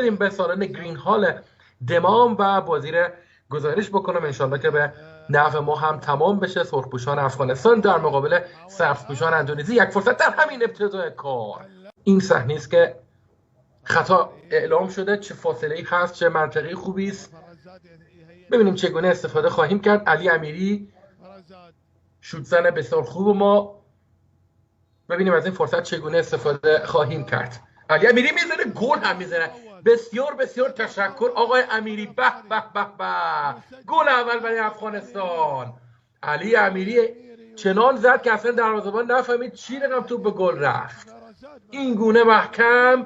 بریم به سالن گرین هال دمام و بازی رو گزارش بکنم انشالله که به نفع ما هم تمام بشه. سرخپوشان افغانستان در مقابل سبزپوشان اندونزی. یک فرصت در همین ابتدای کار. این صحنه است که خطا اعلام شده. چه فاصله‌ای هست، چه منطقی خوبی است. ببینیم چگونه استفاده خواهیم کرد. علی امیری شوت زن بسیار خوب ما. ببینیم از این فرصت چگونه استفاده خواهیم کرد. علی امیری میزنه، گل هم میزنه. بسیار بسیار تشکر آقای امیری. به به به به، گل اول برای افغانستان. علی امیری چنان زد که اصلا دروازه‌بان نفهمید چی رقم توپ به گل رفت. این گونه محکم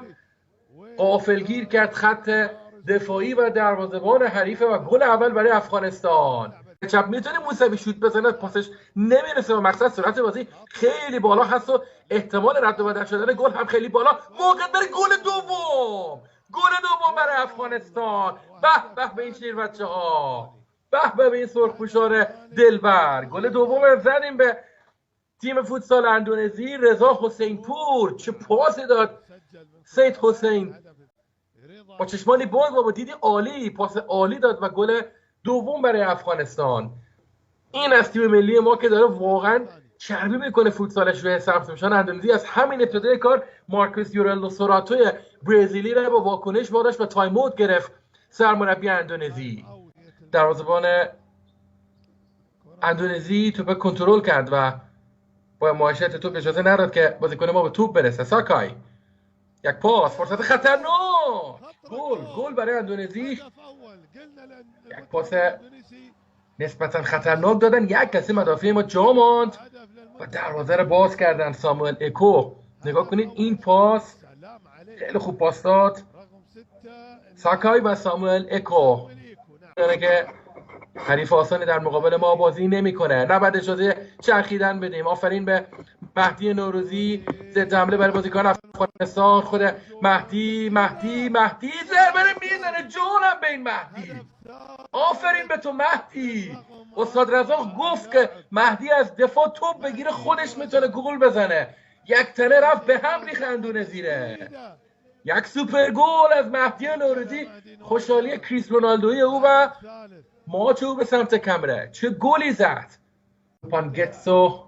غافلگیر کرد خط دفاعی و دروازه‌بان حریف و گل اول برای افغانستان. چپ میتونه موسوی شوت بزنه، پاسش نمیرسه و مقصد سرعت بازی خیلی بالا هست و احتمال رد و بدل شدن گل هم خیلی بالا. موقع برای گل دوم، گل دوم برای افغانستان. به به به این شیر بچه‌ها، به به به این سرخپوشان دلبر. گل دوم زدیم به تیم فوتسال اندونزی. رضا حسین پور چه پاسی داد سید حسین، با چشمانی باز با دیدی عالی، پاس عالی داد و گل دوم برای افغانستان. این از تیم ملی ما که داره واقعا چربی میکنه فوتسالش روی سبزپوشان اندونزی. از همین ابتدای کار مارکوس یورلو سوراتوی برزیلی را با واکنش برداشت و تایم اوت گرفت سرمربی اندونزی. دروازه‌بان اندونزی توپ کنترل کرد و با معاشرت توپ اجازه نداد که بازیکن ما به توپ برسه. ساکای یک پاس، فرصت خطرناک، گل برای اندونزی. یک پاس نسبتا خطرناک دادن، یک کسی مدافع ما جا ماند و دروازه رو باز کردن. ساموئل اکو، نگاه کنید این پاس خیلی خوب پاس داد ساکای و ساموئل اکو، داره که حریف آسانی در مقابل ما بازی نمیکنه. نباید اجازه چرخیدن بدیم. آفرین به مهدی نوروزی، ضد حمله برای بازیکن افغانستان. خود مهدی ضربه میزنه، جونم به این مهدی. آفرین به تو مهدی. استاد رزاق گفت که مهدی از دفاع توپ بگیره خودش میتونه گل بزنه. یک تنه رفت به هم ریخت اندونزی. یک سوپر گل از مهدی نوروزی. خوشحالی کریس رونالدوی او و ماچ او به سمت کمره. چه گلی زد پانگتسو.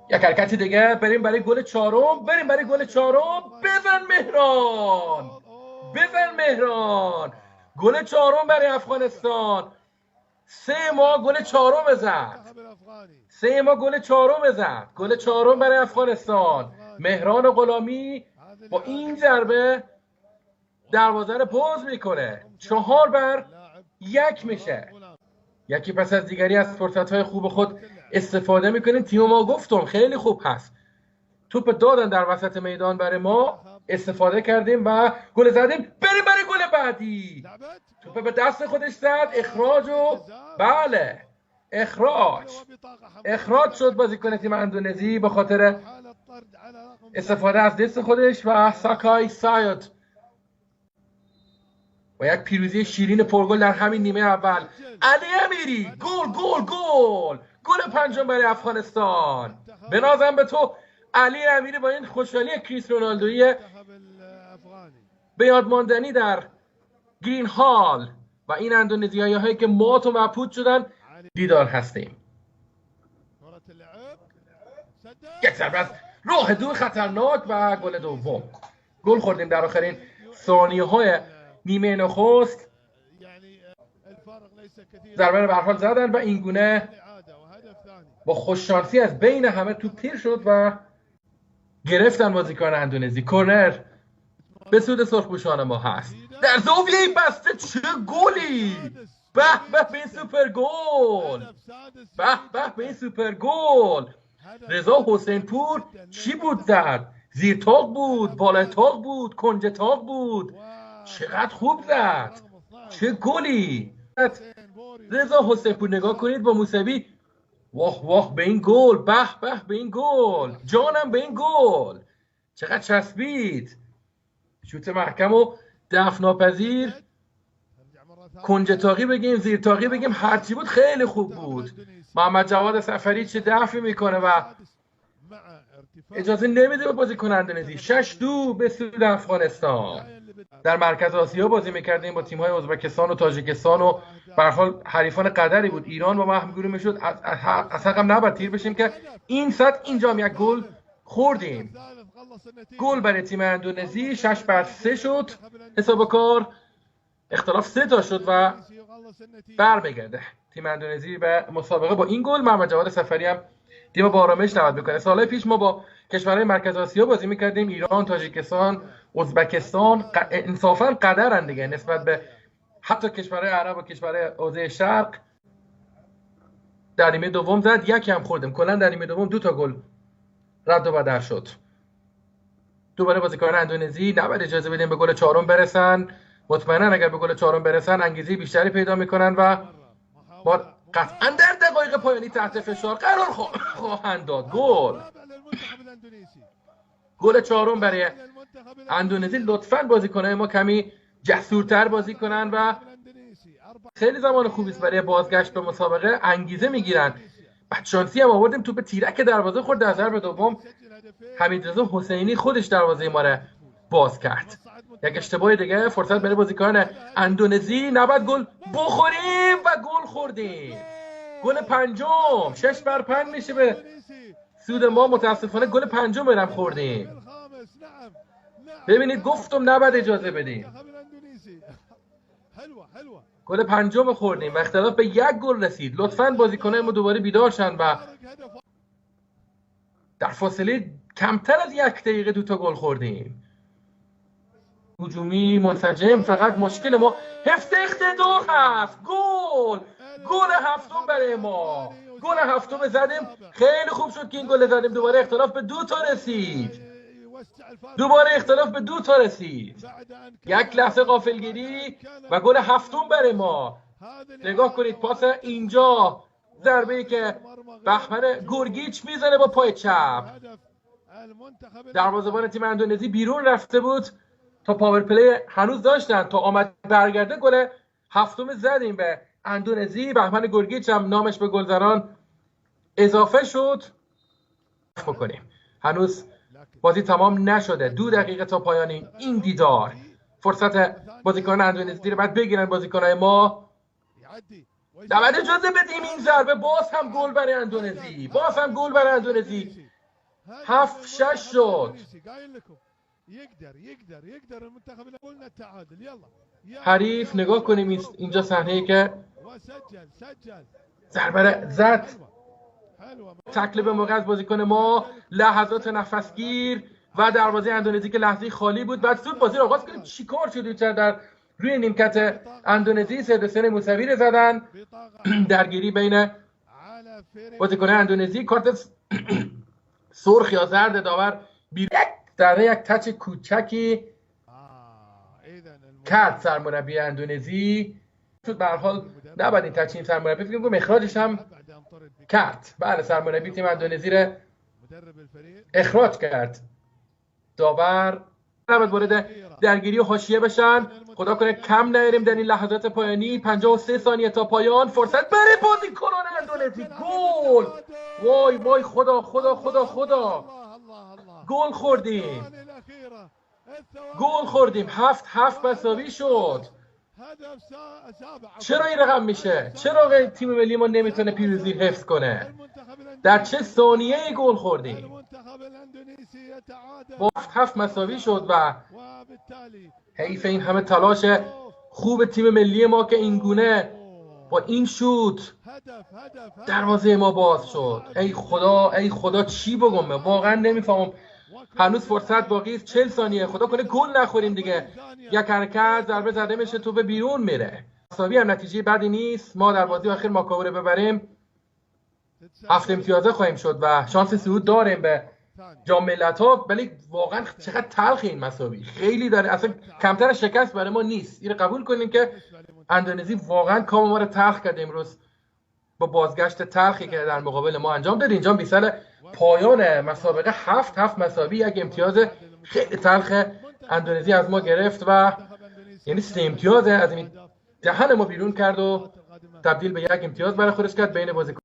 یک حرکتی دیگه، بریم برای گل چهارم. بزن مهران. گل چهارم برای افغانستان. 3 ماه گل چهارم زد. گل چهارم برای افغانستان. مهران غلامی با این ضربه دروازه رو باز میکنه. 4-1 میشه. یکی پس از دیگری از فرصت‌های خوب خود استفاده میکنیم. تیم ما گفتم خیلی خوب هست. توپ دادن در وسط میدان برای ما، استفاده کردیم و گل زدیم. بریم برای گل بعدی. توپ به دست خودش زد، اخراج و بله اخراج شد بازیکن تیم اندونزی به خاطر استفاده از دست خودش. و ساکای سایت و یک پیروزی شیرین پرگل در همین نیمه اول. علی امیری گل پنجم برای افغانستان. بنازم به تو علی امیری با این خوشحالی کریس رونالدویی به یاد ماندنی در گرین هال و این اندونزیایی هایی که مات و مبهوت شدن دیدار هستیم. یک ضربه از راه دور خطرناک و گل دوم. گل خوردیم در آخرین ثانیه های نیمه نخست. ضربه رو به هر حال زدن و این گونه با خوششانسی از بین همه توپ تیر شد و گرفتن بازیکن اندونزی. کورنر به سود سرخپوشان ما هست. در زاویه بسته چه گلی! به به به این سوپر گل. رضا حسین پور چی بود زد؟ زیر تاق بود، بالای تاق بود، کنج تاق بود. چقدر خوب زد، چه گلی! رضا حسین پور نگاه کنید با موسوی. واه به این گل، به به این گل، جانم به این گل. چقدر چسبید. شوت محکم و دفع ناپذیر. کنج تاقی بگیم، زیر تاقی بگیم، هرچی بود خیلی خوب بود. محمد جواد سفری چه دفعی میکنه و اجازه نمیده به بازیکن اندونزی. 6-2 به سود افغانستان. در مرکز آسیا بازی میکردیم با تیم‌های ازبکستان و تاجیکستان و به هر حال حریفان قدری بود. ایران با ما همگوری میشد. از حقم نباید تیر بشیم که این سطح اینجا هم یک گل خوردیم. گل برای تیم اندونزی 6-3 شد حساب کار. اختلاف 3 تا شد و برمیگرده تیم اندونزی به مسابقه با این گل. محمد جواد سفری هم تیم با آرامش نود میکنه. سالهای پیش ما با کشورهای مرکز آسیا بازی میکردیم، ایران، تاجیکستان، ازبکستان. انصافا قدرن دیگه نسبت به حتی کشورهای عرب و کشورهای حوزه شرق. در نیمه دوم زد، یک هم خوردیم. کلا در نیمه دوم 2 تا گل رد و بدل شد. دوباره بازیکنان اندونزی نباید اجازه بدیم به گل چهارم برسن. مطمئنا اگر به گل چهارم برسن انگیزه بیشتری پیدا میکنن و ما قطعا در دقایق پایانی تحت فشار قرار خواهند داد. گل چهارم برای اندونزی. لطفاً بازیکنان ما کمی جسورتر بازی کنن و خیلی زمان خوبی است برای بازگشت به مسابقه. انگیزه میگیرن. بدشانسی هم آوردیم توپ تیرک دروازه خورد. در ضربه دوم حمیدرضا حسینی خودش دروازه ما را باز کرد. یک اشتباه دیگه، فرصت برای بازیکن اندونزی. نباید گل بخوریم و گل خوردیم. گل پنجم 6-5 میشه به سود ما. متاسفانه گل پنجم هم خوردیم. ببینید گفتم نباید اجازه بدیم. گل پنجم خوردیم و اختلاف به 1 گل رسید. لطفاً بازیکنان ما دوباره بیدار شن و در فاصله کمتر از 1 دقیقه 2 تا گل خوردیم. هجومی منسجم. فقط مشکل ما حفظ اقتدار هست. گل هفتم برای ما. گل هفتم زدیم. خیلی خوب شد که این گل زدیم. دوباره اختلاف به 2 تا رسید. یک لحظه غافلگیری و گل هفتم برای ما. نگاه کنید پاس اینجا، ضربه‌ای که بهمن گورگیچ میزنه با پای چپ. دروازه‌بان تیم اندونزی بیرون رفته بود. تا پاور پلی هنوز داشتن تا آمد برگرده. گل هفتم زدیم به اندونزی. بهمن گورگیچ هم نامش به گلزنان اضافه شد. بکنیم هنوز بازی تمام نشده. 2 دقیقه تا پایان این دیدار. فرصت بازیکنان اندونزی رو بعد بگیرن بازیکنان ما. نباید اجازه بدیم این ضربه. باز هم گل برای اندونزی. 7-6 شد. حریف نگاه کنیم اینجا صحنه‌ای که ضربه زد. تکل به موقع از بازیکن ما. لحظات نفسگیر و دروازه اندونزی که لحظه خالی بود. بعد سود بازی رو آغاز کنیم. چیکار شد در روی نیمکت اندونزی؟ سردسن موسوی زدن. درگیری بین بازیکن اندونزی. کارت سرخ یا زرد داور در یک تچ کوچکی کرد سرمربی اندونزی. به هر حال نباید این تچ این سرمربی فکر کنم اخراجش هم کرد. بله سرمربی تیم اندونزی را اخراج کرد. داور نباید وارد درگیری و حاشیه بشن. خدا کنه کم نیاریم در این لحظات پایانی. 53 ثانیه تا پایان. فرصت برای بازیکنان اندونزی. گل. وای خدا. گل خوردیم. 7-7 مساوی شد. چرا این رقم میشه؟ چرا تیم ملی ما نمیتونه پیروزی حفظ کنه؟ در چه ثانیه‌ای گل خوردیم؟ 7-7 مساوی شد و حیف این همه تلاش خوب تیم ملی ما که این گونه با این شوت دروازه ما باز شد. ای خدا چی بگم؟ واقعا نمیفهمم. هنوز فرصت باقی است. 40 ثانیه. خدا کنه گل نخوریم دیگه. یک حرکت ضربه زده میشه تو به بیرون میره. مساوی هم نتیجه بدی نیست. ما در بازی آخر ماکاوره ببریم 7 امتیازه خواهیم شد و شانس صعود داریم به جام ملت‌ها. ولی واقعا چقدر تلخ این مساوی. خیلی داره اصلا کمتر شکست برای ما نیست. این قبول کنیم که اندونزی واقعا کام ما رو تلخ کرد امروز با بازگشت تلخی که در مقابل ما انجام داد. اینجا بیسال پایان مسابقه 7-7 مساوی. یک امتیاز خیلی تلخ اندونزی از ما گرفت و یعنی 3 امتیاز از این دهن ما بیرون کرد و تبدیل به 1 امتیاز برای خودش کرد بین بازیکن